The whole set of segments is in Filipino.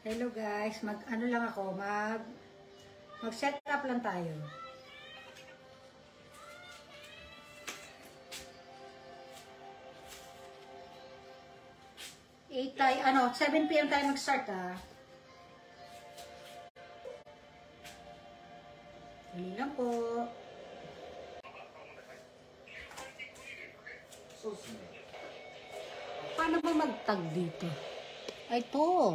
Hello guys, ano lang ako, mag-set up lang tayo. Tayo, 7 PM tayo mag-start Dali lang po. Paano ba mag-tag dito? Ay, ito.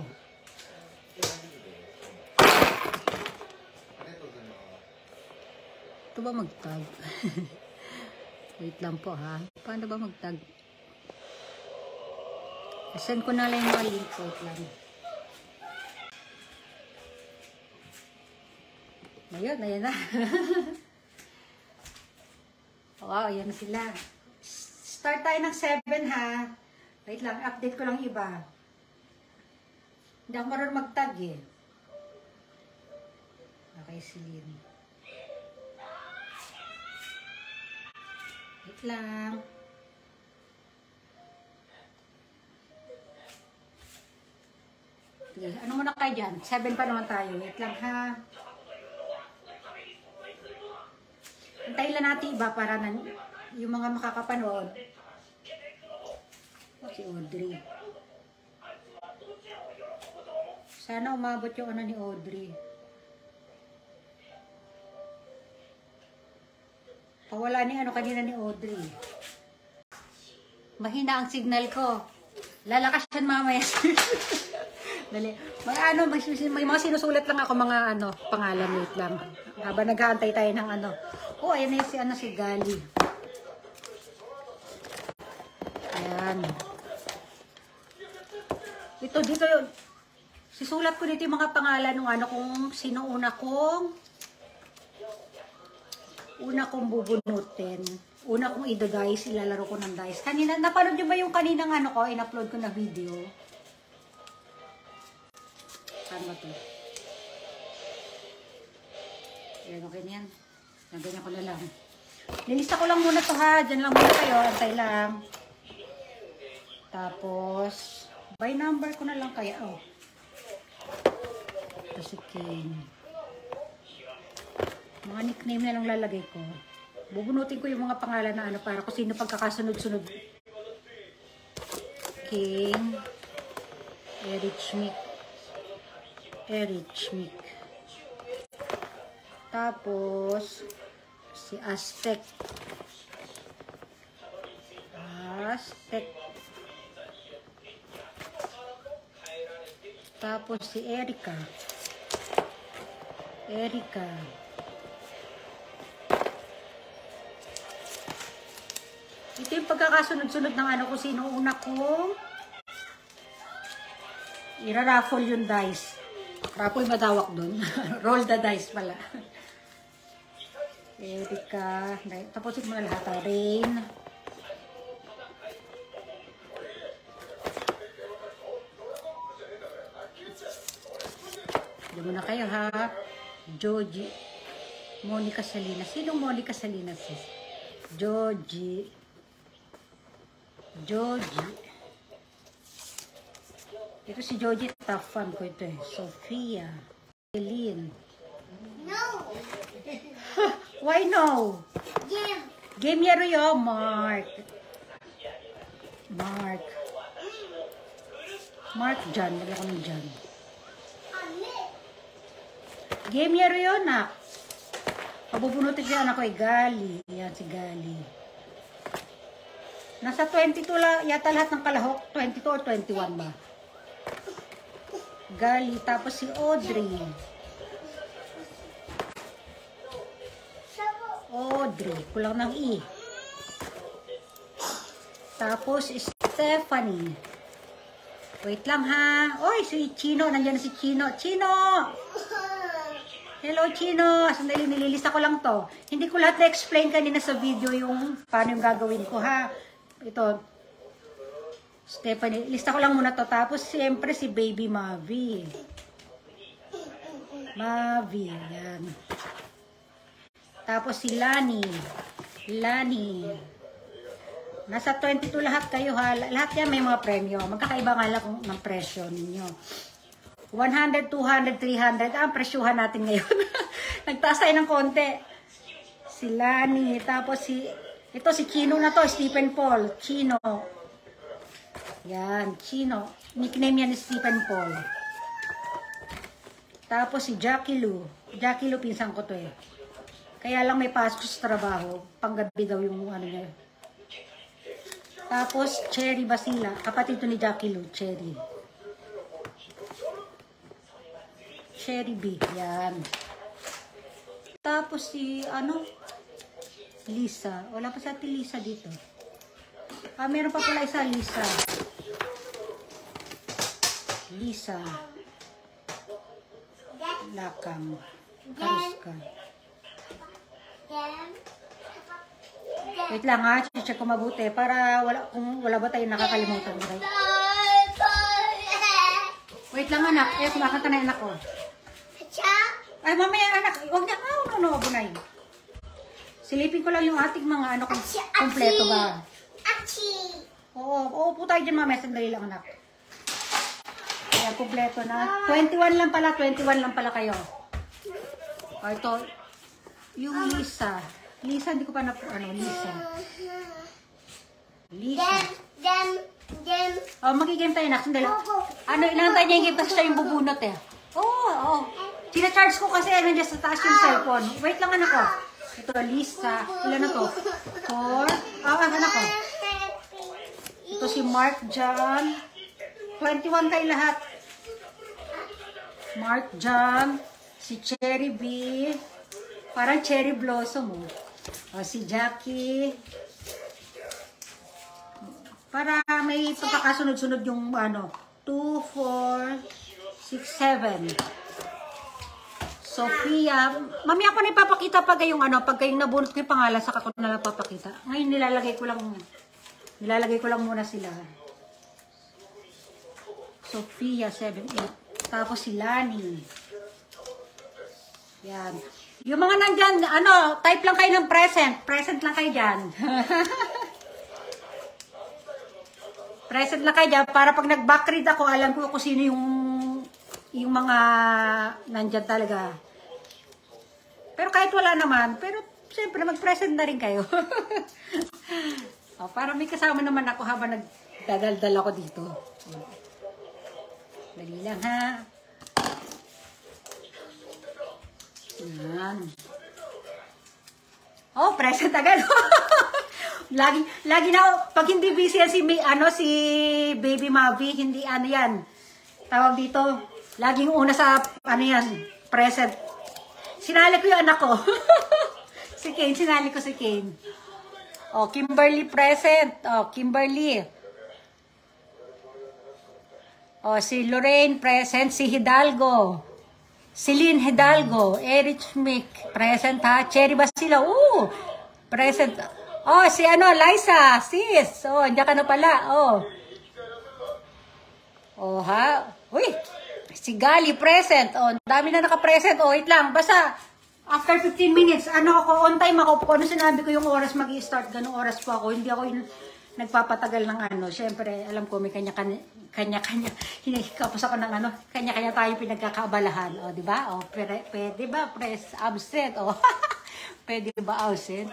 Ito ba mag-tag? Wait lang po ha. Paano ba mag-tag? Send ko na lang yung link. Wait lang. Ayan na. Wow, ayan na sila. Start tayo ng 7 ha. Wait lang, update ko lang iba. Hindi ako marunong mag-tag eh. Okay, silin. Wait lang. Okay, ano muna kayo dyan? 7 pa naman tayo. Wait lang ha. Antayin lang natin iba para yung mga makakapanood. Si Audrey. Sana umabot yung ano ni Audrey. Pawala ni kanina ni Audrey. Mahina ang signal ko. Lalakas yan mamaya. Dali. May mga sinusulat lang ako mga pangalan. Wait lang. Habang nag-aantay tayo ng Oh, ayan na si Gali. Ayan. Dito yun. Sisulat ko dito yung mga pangalan ng kung sino una kong bubunutin. Una kong i-dice, ilalaro ko ng dice. Kanina, napanood nyo ba yung kaninang in-upload ko na video? Saan ba ito? Ayan, okay na yan. Ganyan ko na lang. Nilista ko lang muna to ha. Diyan lang muna kayo. Antay lang. Tapos, by number ko na lang kaya. Ito si King. Mga nickname na lang lalagay ko. Bubunutin ko yung mga pangalan na para kung sino pagkakasunod-sunod. King. Eric Schmick. Tapos, si Aztec. Tapos si Erica. Ito yung pagkakasunod-sunod ng kung sino una kong ira-raffle yung dice. Raffle matawak dun. Roll the dice pala. Erica. Tapusin mo na lahat. Rain. Diyan muna kayo ha. Joji. Monica Salinas. Sinong Monica Salinas? Joji. Ito si Joji. Top fan ko ito eh. Sofia. Celine. No. Why no? Game yaro yo, Mark Jan. Lagyan ko ng Jan. Game yaro yo, nak. Pabubunutin siya anak ko ay Gali. Yan si Gali. Nasa 22 yata lahat ng kalahok. 22 or 21 ba? Gali. Tapos si Audrey. Kulang ng E. Tapos, Stephanie. Wait lang ha. Oy, si Chino. Nandiyan na si Chino. Chino! Hello, Chino. Sandali, nililista ko lang to. Hindi ko lahat na-explain kanina sa video yung paano yung gagawin ko ha. Ito. Stephanie. Lista ko lang muna to. Tapos, siyempre, si Baby Mavi. Yan. Tapos si Lani. Nasa 22 lahat kayo ha. Lahat yan may mga premyo. Magkakaiba nga lang ng presyo ninyo. 100, 200, 300. Ang presyuhan natin ngayon. Nagtaas tayo ng konti. Si Lani. Tapos ito si Chino na to. Stephen Paul. Chino. Yan. Chino. Nickname yan ni Stephen Paul. Tapos si Jackie Lou. Jackie Lou, pinsan ko to eh. Kaya lang may pasok sa trabaho. Panggabi daw yung ano niya. Tapos Cherry Basila. Kapatid to ni Jackie Lou. Cherry. Cherry B. Yan. Tapos si Lisa. Wala pa sa atin Lisa dito. Meron pa pala isa Lisa. Lisa. Lakang. Karuska. Wait lang ha. Check ko mabuti. Para kung wala ba tayo nakakalimutan. Wait lang anak. Kumakanta na anak ko. Ay, mamaya anak. Huwag niya. Bunay. Silipin ko lang yung ating mga kompleto ba. Oo, po tayo dyan mamaya. Sandali lang anak. Ayan, kompleto na. 21 lang pala. 21 lang pala kayo. O, ito. Yung Lisa. Lisa, hindi ko pa Lisa. Lisa. Magigame tayo anak. Sandali. Inantay niya yung game kasi siya yung bubunot eh. Oo. Sina-charge ko kasi nandiyan sa taas yung cellphone. Wait lang anak ko. Ito, Lisa. Ilan na to? 4. Anak ko. Ito si Mark John. 21 kayo lahat. Mark John. Si Cherry B. Parang Cherry Blossom. Si Jackie. Para may pagkakasunod-sunod yung 2, 4, 6, 7. Sophia. Mamaya ko na ipapakita pag yung pag yung nabunot ko yung pangalan, saka ko na lang papakita. Ngayon nilalagay ko lang muna sila. Sophia, 7, 8. Tapos si Lani. Yan. Yung mga nandyan, type lang kayo ng present. Present lang kayo dyan. Present lang kayo dyan. Para pag nag-back read ako, alam ko kung sino yung mga nandyan talaga. Pero kahit wala naman, pero siyempre mag-present na rin kayo. Para may kasama naman ako habang nagdadaldal ako dito. Dali lang ha. Yan. Present agad. lagi na, pag hindi busy yan si Baby Mavi, hindi yan. Tawag dito, laging una sa, present. Sinali ko yung anak ko. Si Kane, sinali ko si Kane. Kimberly present. Kimberly. Si Lorraine present. Si Hidalgo. Celine Hidalgo. Eric Schmick present ha. Cherry Basila. Present. Si Liza. Sis. Andiyan ka na pala. Ha. Uy. Si Gali present. Dami na naka-present. Wait lang. Basta, after 15 minutes, on time ako. Kung sinabi ko yung oras mag-i-start, ganung oras po ako. Hindi ako nagpapatagal ng Siyempre, alam ko may kanya-kanya. Hinihikapos ako ng kanya-kanya tayo pinagkakaabalahan. Di ba? Pwede ba? Press absent. Pwede ba absent?